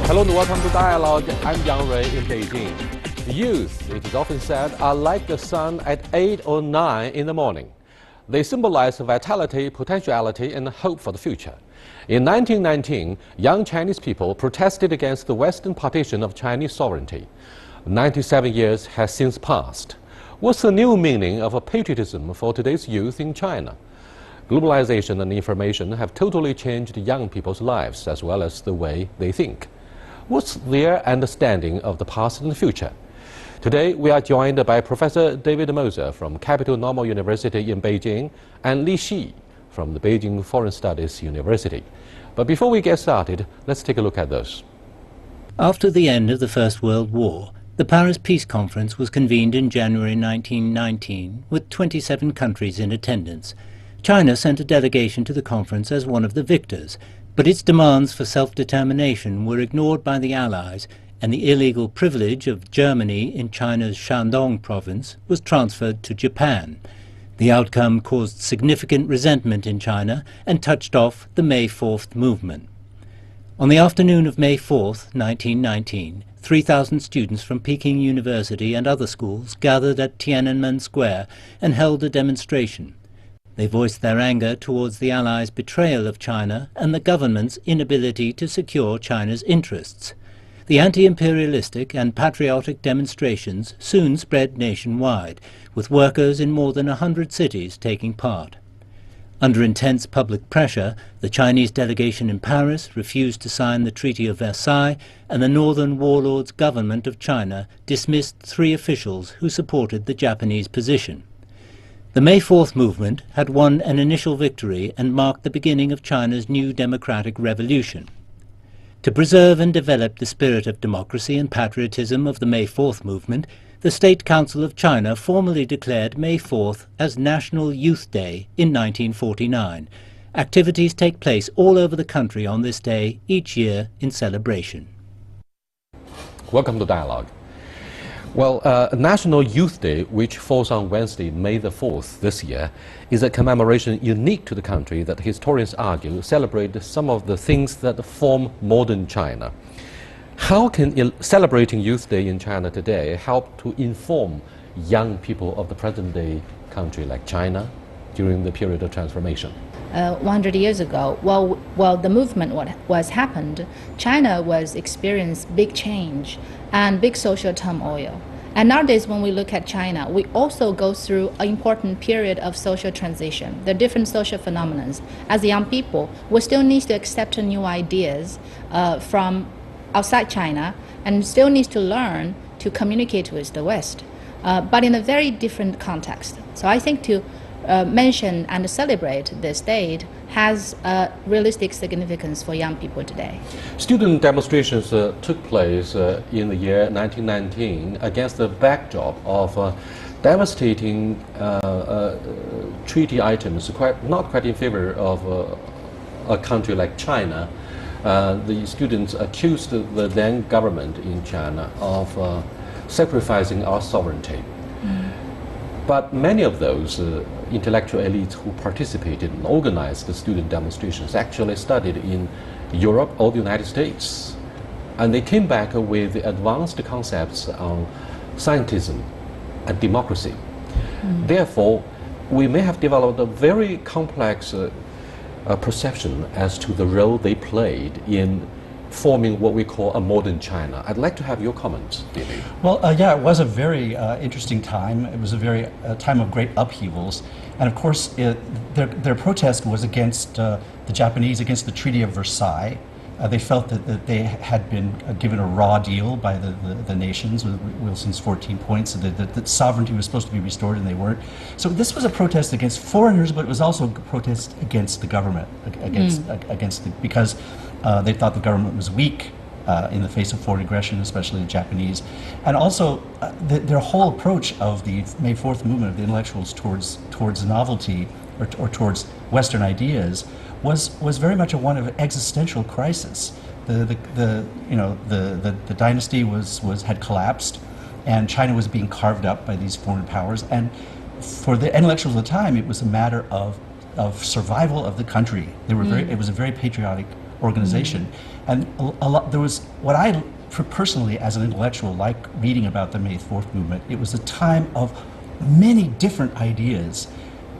Hello and welcome to Dialogue. I'm Yang Rui in Beijing. Youth, it is often said, are like the sun at 8 or 9 in the morning. They symbolize vitality, potentiality, and hope for the future. In 1919, young Chinese people protested against the Western partition of Chinese sovereignty. 97 years has since passed. What's the new meaning of patriotism for today's youth in China? Globalization and information have totally changed young people's lives as well as the way they think. What's their understanding of the past and the future? Today, we are joined by Professor David Moser from Capital Normal University in Beijing and Li Xi from the Beijing Foreign Studies University. But before we get started, let's take a look at those. After the end of the First World War, the Paris Peace Conference was convened in January 1919 with 27 countries in attendance. China sent a delegation to the conference as one of the victors, but its demands for self-determination were ignored by the Allies, and the illegal privilege of Germany in China's Shandong province was transferred to Japan. The outcome caused significant resentment in China and touched off the May 4th movement. On the afternoon of May 4th, 1919, 3,000 students from Peking University and other schools gathered at Tiananmen Square and held a demonstration. They voiced their anger towards the Allies' betrayal of China and the government's inability to secure China's interests. The anti-imperialistic and patriotic demonstrations soon spread nationwide, with workers in more than 100 cities taking part. Under intense public pressure, the Chinese delegation in Paris refused to sign the Treaty of Versailles, and the Northern Warlords government of China dismissed 3 officials who supported the Japanese position. The May 4th movement had won an initial victory and marked the beginning of China's new democratic revolution. To preserve and develop the spirit of democracy and patriotism of the May 4th movement, the State Council of China formally declared May 4th as National Youth Day in 1949. Activities take place all over the country on this day each year in celebration. Welcome to Dialogue. Well, National Youth Day, which falls on Wednesday, May the 4th this year, is a commemoration unique to the country that historians argue celebrate some of the things that form modern China. How can celebrating Youth Day in China today help to inform young people of the present-day country like China during the period of transformation? 100 years ago, while the movement was happened, China was experiencing big change and big social turmoil. And nowadays, when we look at China, we also go through an important period of social transition. There are different social phenomena. As young people, we still need to accept new ideas from outside China and still need to learn to communicate with the West, but in a very different context. So I think to mention and celebrate this date has a realistic significance for young people today. Student demonstrations took place in the year 1919 against the backdrop of devastating treaty items, not quite in favor of a country like China. The students accused the then government in China of sacrificing our sovereignty. But many of those intellectual elites who participated and organized the student demonstrations actually studied in Europe or the United States. And they came back with advanced concepts on scientism and democracy. Therefore, we may have developed a very complex perception as to the role they played in forming what we call a modern China. I'd like to have your comments, David. Well, yeah, it was a very interesting time. It was a very time of great upheavals. And of course, their protest was against the Japanese, against the Treaty of Versailles. They felt that they had been given a raw deal by the nations with Wilson's 14 points, that sovereignty was supposed to be restored and they weren't. So this was a protest against foreigners, but it was also a protest against the government, because they thought the government was weak in the face of foreign aggression, especially the Japanese. And also, their whole approach of the May 4th movement of the intellectuals towards novelty or towards Western ideas was very much a one of existential crisis. The dynasty had collapsed, and China was being carved up by these foreign powers. And for the intellectuals of the time, it was a matter of survival of the country. They were it was a very patriotic organization. And there was what I personally, as an intellectual, like reading about the May 4th movement. It was a time of many different ideas,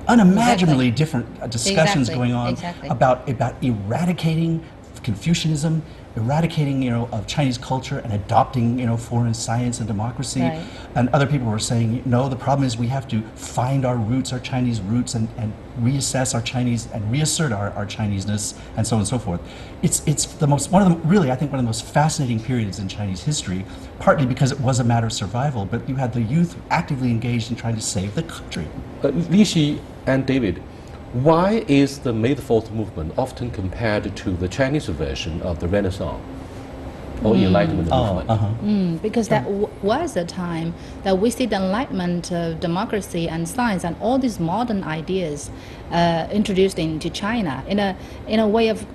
unimaginably different discussions going on about eradicating Confucianism, eradicating, of Chinese culture and adopting, foreign science and democracy. Right. And other people were saying, no, the problem is we have to find our roots, our Chinese roots, and reassess our Chinese and reassert our Chineseness, and so on and so forth. It's one of the most fascinating periods in Chinese history, partly because it was a matter of survival, but you had the youth actively engaged in trying to save the country. Li Xi and David, why is the May the 4th movement often compared to the Chinese version of the Renaissance or Enlightenment movement? Because that was a time that we see the enlightenment of democracy and science and all these modern ideas introduced into China in a way of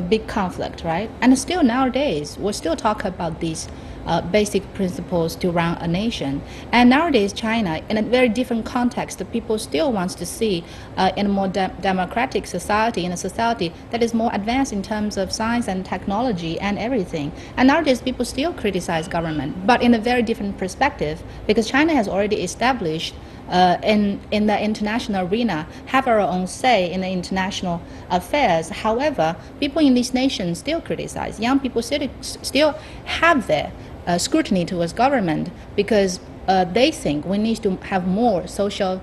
big conflict, right? And still nowadays, we still talk about these basic principles to run a nation. And nowadays, China, in a very different context, the people still wants to see in a more democratic society, in a society that is more advanced in terms of science and technology and everything. And nowadays, people still criticize government, but in a very different perspective, because China has already established in the international arena, have our own say in the international affairs. However, people in these nations still criticize. Young people still have their scrutiny towards government because they think we need to have more social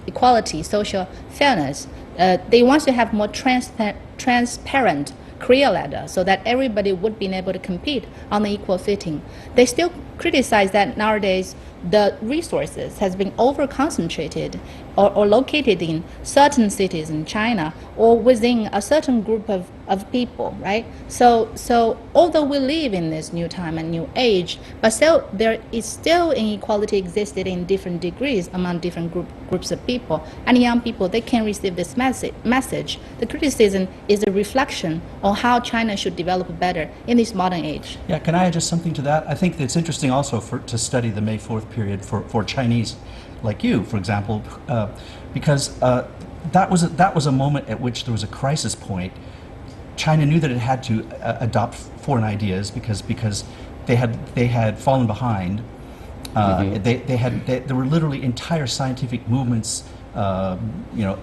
equality, social fairness. They want to have more transparent career ladder so that everybody would be able to compete on the equal footing. They still criticize that nowadays the resources has been over-concentrated or located in certain cities in China or within a certain group of people, right? So although we live in this new time and new age, but still there is still inequality existed in different degrees among different groups of people. And young people, they can receive this message. The criticism is a reflection on how China should develop better in this modern age. Yeah, can I add just something to that? I think it's interesting also to study the May 4th period for Chinese like you, for example, because that was a moment at which there was a crisis point. China knew that it had to adopt foreign ideas because they had fallen behind. There were literally entire scientific movements,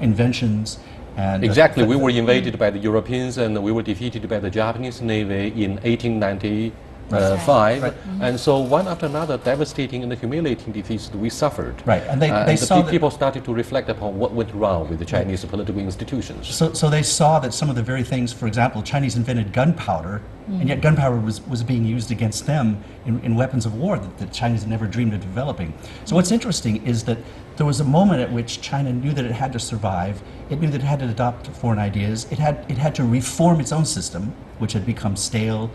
inventions. And exactly, we were invaded by the Europeans and we were defeated by the Japanese Navy in 1895. Right. And so one after another, devastating and humiliating defeats we suffered. Right, and they saw that people started to reflect upon what went wrong with the Chinese political institutions. So they saw that some of the very things, for example, Chinese invented gunpowder, and yet gunpowder was being used against them in weapons of war that the Chinese never dreamed of developing. So what's interesting is that there was a moment at which China knew that it had to survive. It knew that it had to adopt foreign ideas. It had to reform its own system, which had become stale,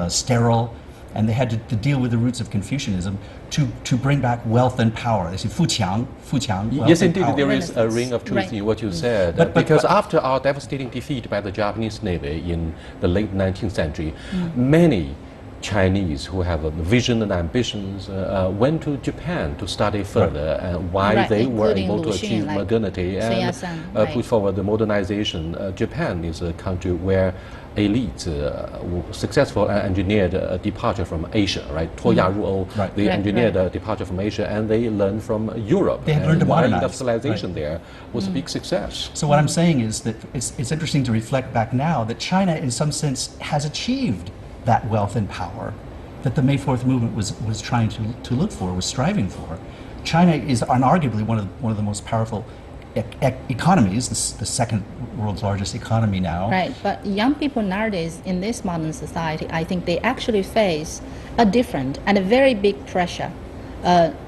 sterile, and they had to deal with the roots of Confucianism to bring back wealth and power. They say 富强, yes, indeed, power. there is a ring of truth in what you said. Because after our devastating defeat by the Japanese Navy in the late 19th century, many Chinese who have a vision and ambitions went to Japan to study further and why they were able to achieve modernity and put forward the modernization. Japan is a country where elites successful engineered a departure from Asia, right? 脱亚入欧, they engineered a departure from Asia and they learned from Europe. They had learned to modernize. Industrialization there was a big success. So what I'm saying is that it's interesting to reflect back now that China in some sense has achieved that wealth and power that the May 4th movement was trying to look for, was striving for. China is unarguably one of the most powerful economies, the second world's largest economy now. Right, but young people nowadays in this modern society, I think they actually face a different and a very big pressure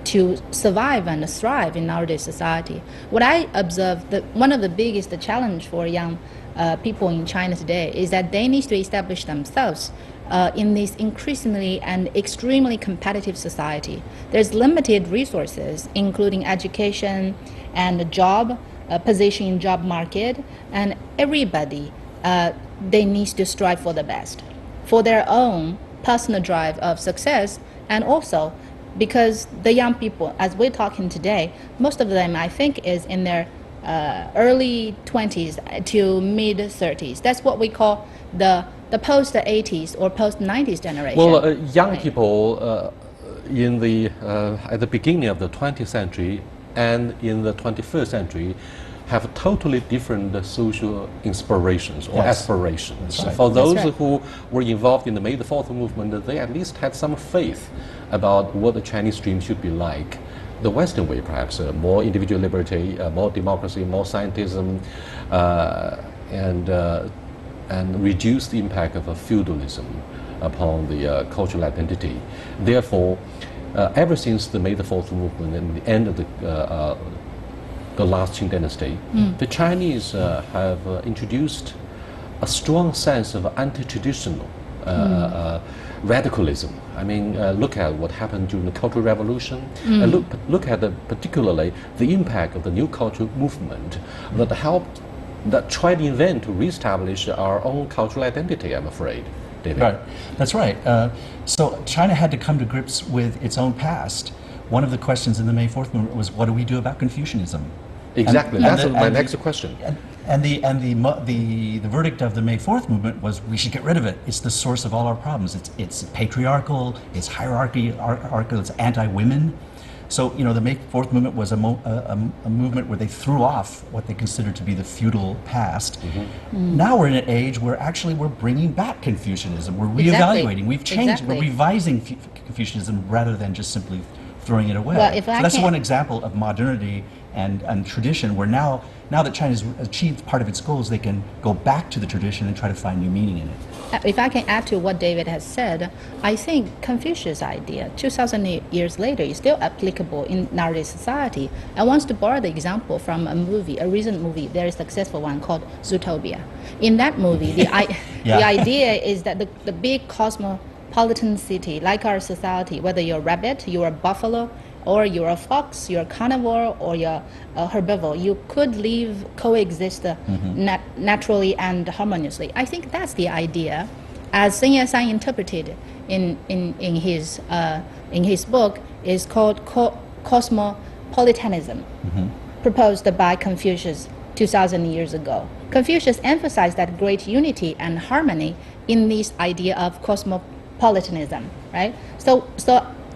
to survive and thrive in nowadays society. What I observe, that one of the biggest challenge for young people in China today is that they need to establish themselves in this increasingly and extremely competitive society. There's limited resources, including education and job position in job market, and everybody they need to strive for the best, for their own personal drive of success, and also because the young people, as we're talking today, most of them I think is in their early 20s to mid 30s. That's what we call the the post-80s or post-90s generation. Well, young right? people in the at the beginning of the 20th century and in the 21st century have totally different social inspirations or Yes. aspirations. That's right. For those right. who were involved in the May the 4th movement, they at least had some faith about what the Chinese dream should be like. The Western way, perhaps, more individual liberty, more democracy, more scientism, and reduce the impact of feudalism upon the cultural identity. Therefore, ever since the May the 4th movement and the end of the last Qing dynasty, the Chinese have introduced a strong sense of anti-traditional radicalism. I mean, look at what happened during the Cultural Revolution. Look at particularly the impact of the new cultural movement that tried in vain to reestablish our own cultural identity, I'm afraid. David. Right, that's right. So China had to come to grips with its own past. One of the questions in the May 4th movement was, what do we do about Confucianism? Exactly, that's my next question. And the verdict of the May 4th movement was, we should get rid of it. It's the source of all our problems. It's patriarchal, it's hierarchical, it's anti-women. So, the May 4th movement was a movement where they threw off what they considered to be the feudal past. Now we're in an age where actually we're bringing back Confucianism. We're reevaluating. We've changed. We're revising Confucianism rather than just simply throwing it away. Well, so that's one example of modernity and tradition, where now that China's achieved part of its goals, they can go back to the tradition and try to find new meaning in it. If I can add to what David has said, I think Confucius' idea, 2,000 years later, is still applicable in nowadays society. I want to borrow the example from a recent movie, very successful one called Zootopia. In that movie, the idea is that the big cosmopolitan city, like our society, whether you're a rabbit, you're a buffalo, or you're a fox, you're a carnivore, or you're a herbivore, you could coexist naturally and harmoniously. I think that's the idea, as Sun Yat-sen interpreted in his book, is called cosmopolitanism, proposed by Confucius 2,000 years ago. Confucius emphasized that great unity and harmony in this idea of cosmopolitanism, right? So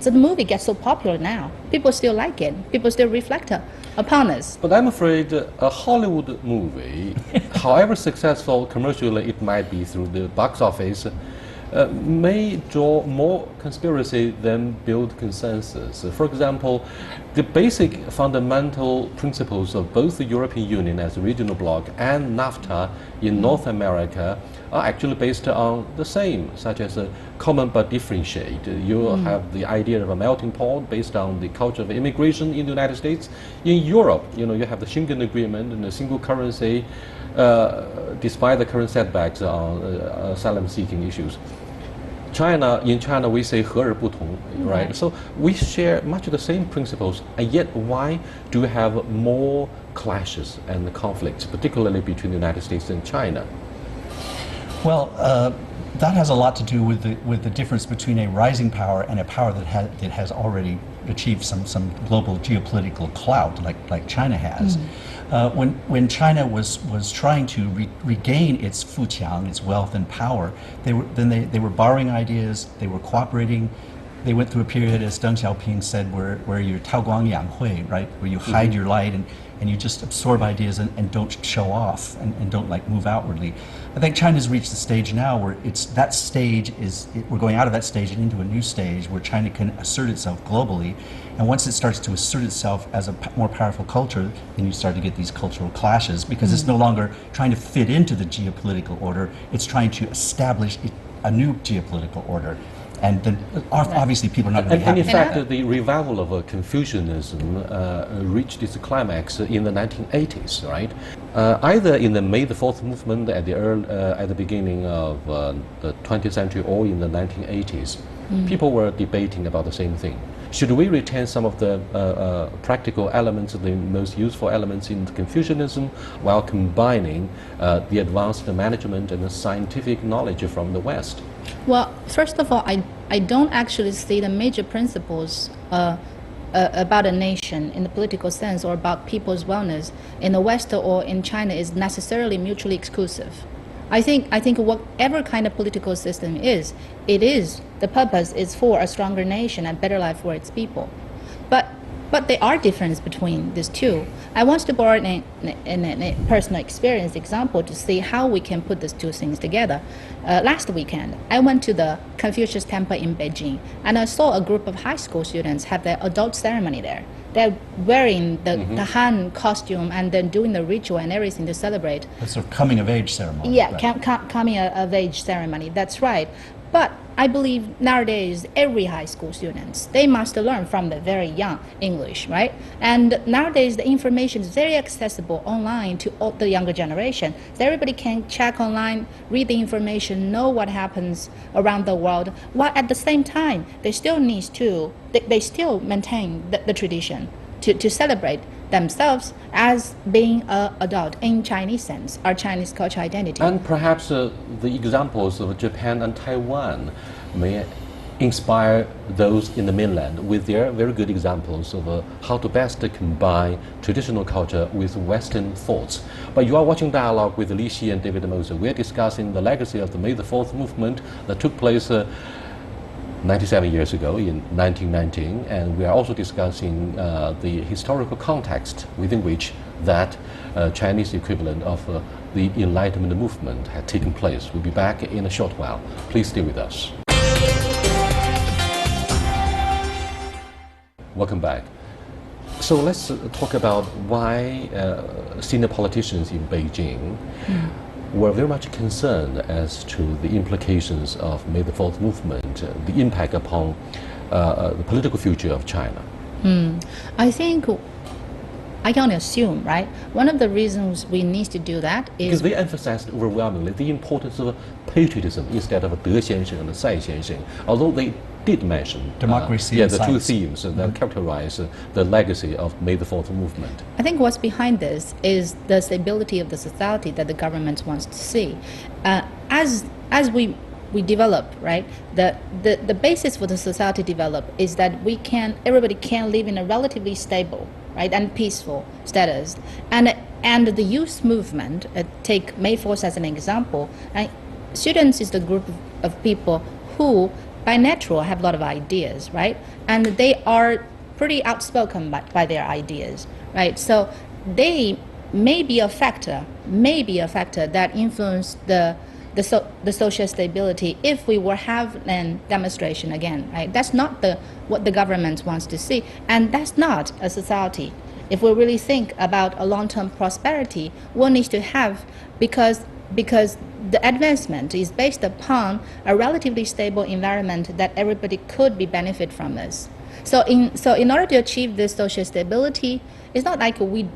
the movie gets so popular now. People still like it. People still reflect upon us. But I'm afraid a Hollywood movie, however successful commercially it might be through the box office, may draw more conspiracy than build consensus. For example, the basic fundamental principles of both the European Union as a regional bloc and NAFTA in North America are actually based on the same, such as a common but differentiate. You have the idea of a melting pot based on the culture of immigration in the United States. In Europe, you have the Schengen Agreement and the single currency, despite the current setbacks on asylum-seeking issues. In China, we say 和而不同, right? So we share much of the same principles, and yet why do we have more clashes and conflicts, particularly between the United States and China? Well, that has a lot to do with the difference between a rising power and a power that has already achieved some global geopolitical clout, like China has. When China was trying to regain its fuqiang, its wealth and power, they were borrowing ideas, they were cooperating. They went through a period, as Deng Xiaoping said, where you're Tao Guang Yang Hui, right? Where you hide your light and you just absorb ideas and don't show off and don't move outwardly. I think China's reached the stage now where we're going out of that stage and into a new stage where China can assert itself globally. And once it starts to assert itself as a more powerful culture, then you start to get these cultural clashes, because it's no longer trying to fit into the geopolitical order, it's trying to establish a new geopolitical order. And then obviously people are not going to be happy. And in fact, the revival of Confucianism reached its climax in the 1980s, right? Either in the May the 4th movement at the beginning of the 20th century or in the 1980s, people were debating about the same thing. Should we retain some of the practical elements, the most useful elements in Confucianism, while combining the advanced management and the scientific knowledge from the West? Well, first of all, I don't actually see the major principles about a nation in the political sense or about people's wellness in the West or in China is necessarily mutually exclusive. I think whatever kind of political system is, the purpose is for a stronger nation and better life for its people. But there are differences between these two. I want to borrow in a personal experience example to see how we can put these two things together. Last weekend, I went to the Confucius Temple in Beijing, and I saw a group of high school students have their adult ceremony there. They're wearing the Han costume and then doing the ritual and everything to celebrate. It's a coming of age ceremony. Yeah, right. coming of age ceremony, that's right. But I believe nowadays every high school students, they must learn from the very young English, right? And nowadays the information is very accessible online to all the younger generation. So everybody can check online, read the information, know what happens around the world, while at the same time they still maintain the tradition to celebrate themselves as being an adult in Chinese sense, our Chinese cultural identity. And perhaps the examples of Japan and Taiwan may inspire those in the mainland with their very good examples of how to best combine traditional culture with Western thoughts. But you are watching Dialogue with Li Xi and David Moser. We're discussing the legacy of the May the 4th movement that took place 97 years ago in 1919, and we are also discussing the historical context within which that Chinese equivalent of the Enlightenment movement had taken place. We'll be back in a short while. Please stay with us. Welcome back. So let's talk about why senior politicians in Beijing were very much concerned as to the implications of May the 4th movement, the impact upon the political future of China. I think I can assume, right? One of the reasons we need to do that is because they emphasized overwhelmingly the importance of patriotism instead of De Xiansheng and Sai Xiansheng, although they did mention democracy the and two science. themes that characterize the legacy of May the 4th movement. I think what's behind this is the stability of the society that the government wants to see. As we develop, right, the basis for the society develop is that everybody can live in a relatively stable, right, and peaceful status. And the youth movement, take May 4th as an example, students is the group of people who by natural have a lot of ideas, right? And they are pretty outspoken by their ideas, right? So they may be a factor that influence the social stability if we were have a demonstration again, right? That's not what the government wants to see, and that's not a society. If we really think about a long-term prosperity, one needs to have because the advancement is based upon a relatively stable environment that everybody could be benefit from this. So in order to achieve this social stability, it's not like we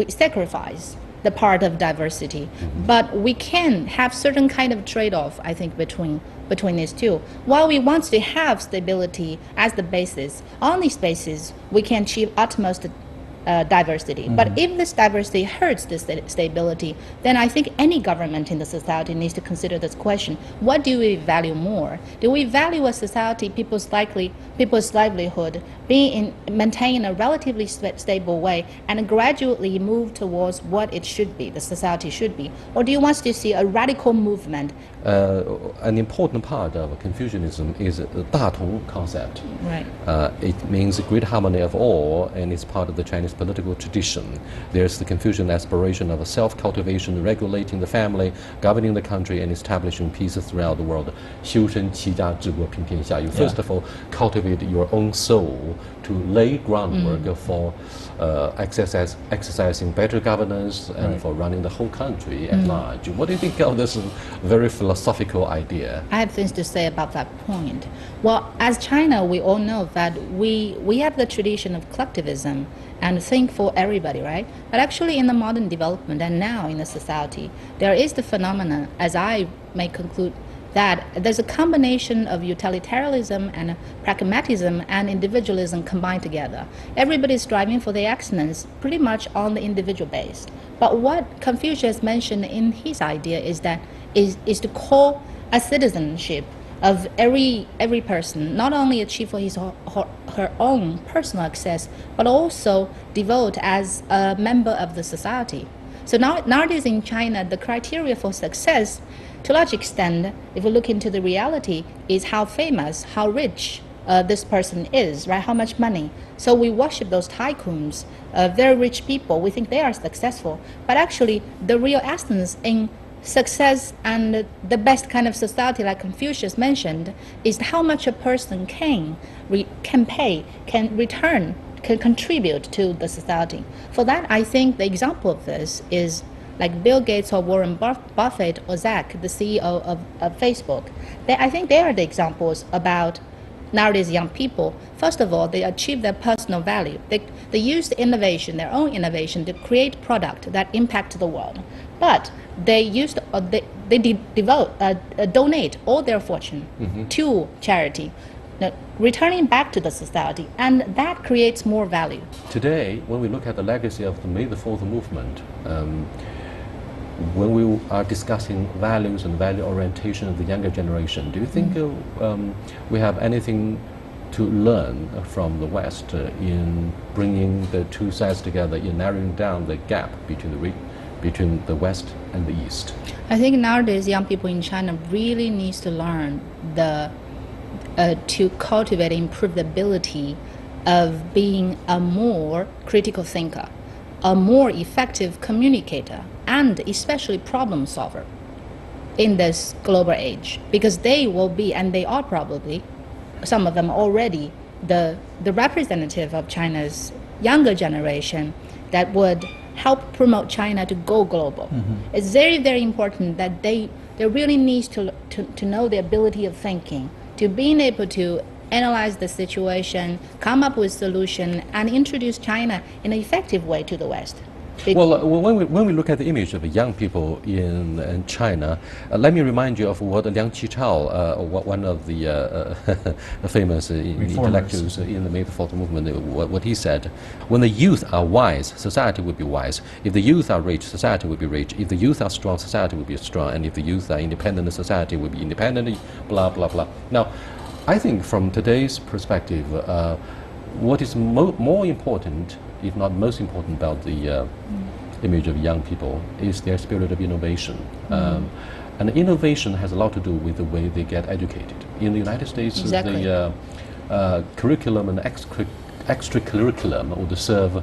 sacrifice the part of diversity, but we can have certain kind of trade-off, I think, between these two. While we want to have stability as the basis, on this basis, we can achieve utmost diversity. But if this diversity hurts this stability, then I think any government in the society needs to consider this question: what do we value more? Do we value a society, people's livelihood being maintained in a relatively stable way and gradually move towards what it should be, the society should be? Or do you want to see a radical movement? An important part of Confucianism is the 大同 concept. Right. It means great harmony of all, and it's part of the Chinese political tradition. There's the Confucian aspiration of self-cultivation, regulating the family, governing the country, and establishing peace throughout the world. 修身齐家治国平天下. You first of all cultivate your own soul to lay groundwork for exercising better governance and for running the whole country at large. What do you think of this very philosophical idea? I have things to say about that point. Well, as China, we all know that we have the tradition of collectivism and think for everybody, right? But actually in the modern development and now in the society, there is the phenomenon, as I may conclude, that there's a combination of utilitarianism and pragmatism and individualism combined together. Everybody's striving for their excellence pretty much on the individual base. But what Confucius mentioned in his idea is to call a citizenship of every person, not only achieve for his or her own personal success, but also devote as a member of the society. So nowadays in China, the criteria for success, to a large extent, if we look into the reality, is how famous, how rich this person is, right? How much money. So we worship those tycoons, very rich people. We think they are successful. But actually, the real essence in success and the best kind of society, like Confucius mentioned, is how much a person can pay, can return, can contribute to the society. For that, I think the example of this is like Bill Gates or Warren Buffett or Zach, the CEO of Facebook. I think they are the examples about nowadays young people. First of all, they achieve their personal value. They use the innovation, their own innovation, to create product that impact the world. But they donate all their fortune to charity, returning back to the society, and that creates more value. Today, when we look at the legacy of the May the 4th movement, when we are discussing values and value orientation of the younger generation, do you think we have anything to learn from the West in bringing the two sides together, in narrowing down the gap between the West and the East? I think nowadays young people in China really needs to learn to cultivate and improve the ability of being a more critical thinker, a more effective communicator, and especially problem solver in this global age, because they will be, and they are probably, some of them already, the representative of China's younger generation that would help promote China to go global. It's very, very important that they really need to know the ability of thinking, to being able to analyze the situation, come up with solution, and introduce China in an effective way to the West. Well, when we look at the image of young people in China, let me remind you of what Liang Qichao, one of the famous intellectuals in the May the 4th movement, what he said: when the youth are wise, society will be wise. If the youth are rich, society will be rich. If the youth are strong, society will be strong. And if the youth are independent, society will be independent, blah, blah, blah. Now, I think from today's perspective, what is more important, if not most important, about the image of young people is their spirit of innovation. And innovation has a lot to do with the way they get educated. In the United States, exactly. The curriculum and extracurriculum would serve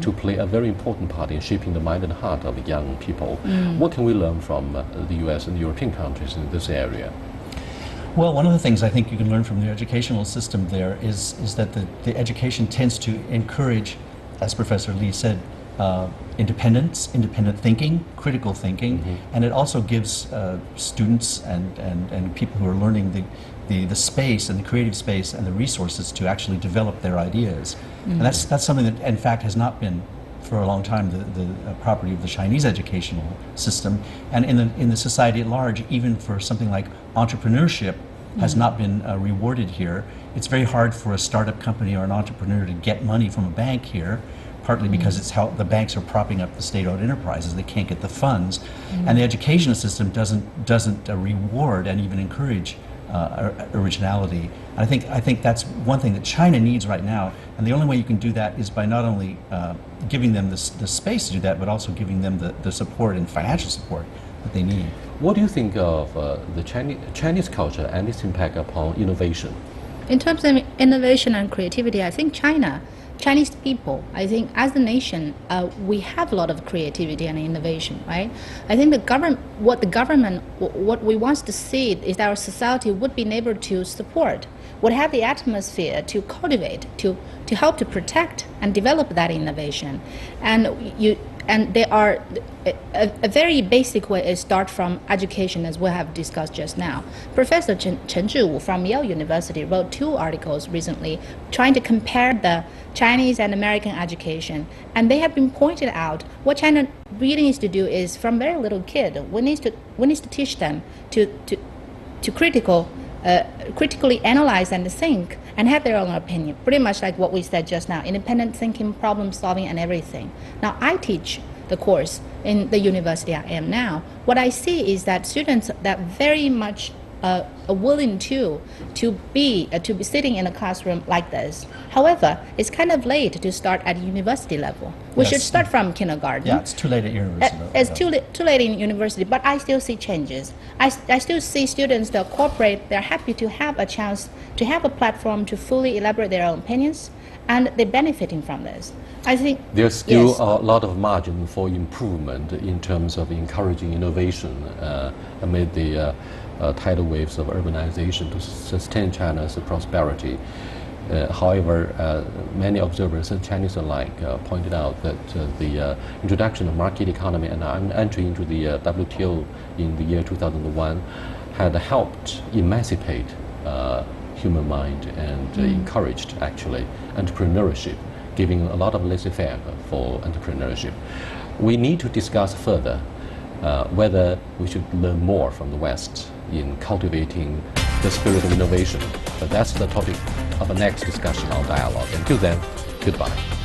to play a very important part in shaping the mind and heart of young people. What can we learn from the US and European countries in this area? Well, one of the things I think you can learn from the educational system there is that the education tends to encourage, as Professor Lee said, independence, independent thinking, critical thinking, and it also gives students and people who are learning the space and the creative space and the resources to actually develop their ideas. And that's something that, in fact, has not been for a long time the property of the Chinese educational system, and in the society at large, even for something like entrepreneurship, has not been rewarded here. It's very hard for a startup company or an entrepreneur to get money from a bank here, partly because it's how the banks are propping up the state-owned enterprises. They can't get the funds, and the educational system doesn't reward and even encourage originality. And I think that's one thing that China needs right now, and the only way you can do that is by not only giving them the space to do that, but also giving them the support and financial support that they need. What do you think of the Chinese culture and its impact upon innovation? In terms of innovation and creativity, I think Chinese people, I think as a nation, we have a lot of creativity and innovation, right? I think what we want to see is that our society would be able to support, would have the atmosphere to cultivate, to help to protect and develop that innovation. And there are a very basic way is start from education, as we have discussed just now. Professor Chen Zhiwu from Yale University wrote 2 articles recently trying to compare the Chinese and American education, and they have been pointed out what China really needs to do is from very little kid, we need to teach them to critically analyze and think and have their own opinion, pretty much like what we said just now, independent thinking, problem solving, and everything. Now, I teach the course in the university I am now. What I see is that students that very much willing to be sitting in a classroom like this. However, it's kind of late to start at university level. We Yes. should start from kindergarten. Yeah, it's too late at university. It's too late in university, but I still see changes. I still see students that cooperate. They're happy to have a chance to have a platform to fully elaborate their own opinions, and they're benefiting from this. I think There's still yes. a lot of margin for improvement in terms of encouraging innovation amid the tidal waves of urbanization to sustain China's prosperity. However, many observers, and Chinese alike, pointed out that the introduction of market economy and entry into the WTO in the year 2001 had helped emancipate human mind and encouraged, actually, entrepreneurship, giving a lot of laissez-faire for entrepreneurship. We need to discuss further whether we should learn more from the West in cultivating the spirit of innovation. But that's the topic of the next discussion or dialogue. Until then, goodbye.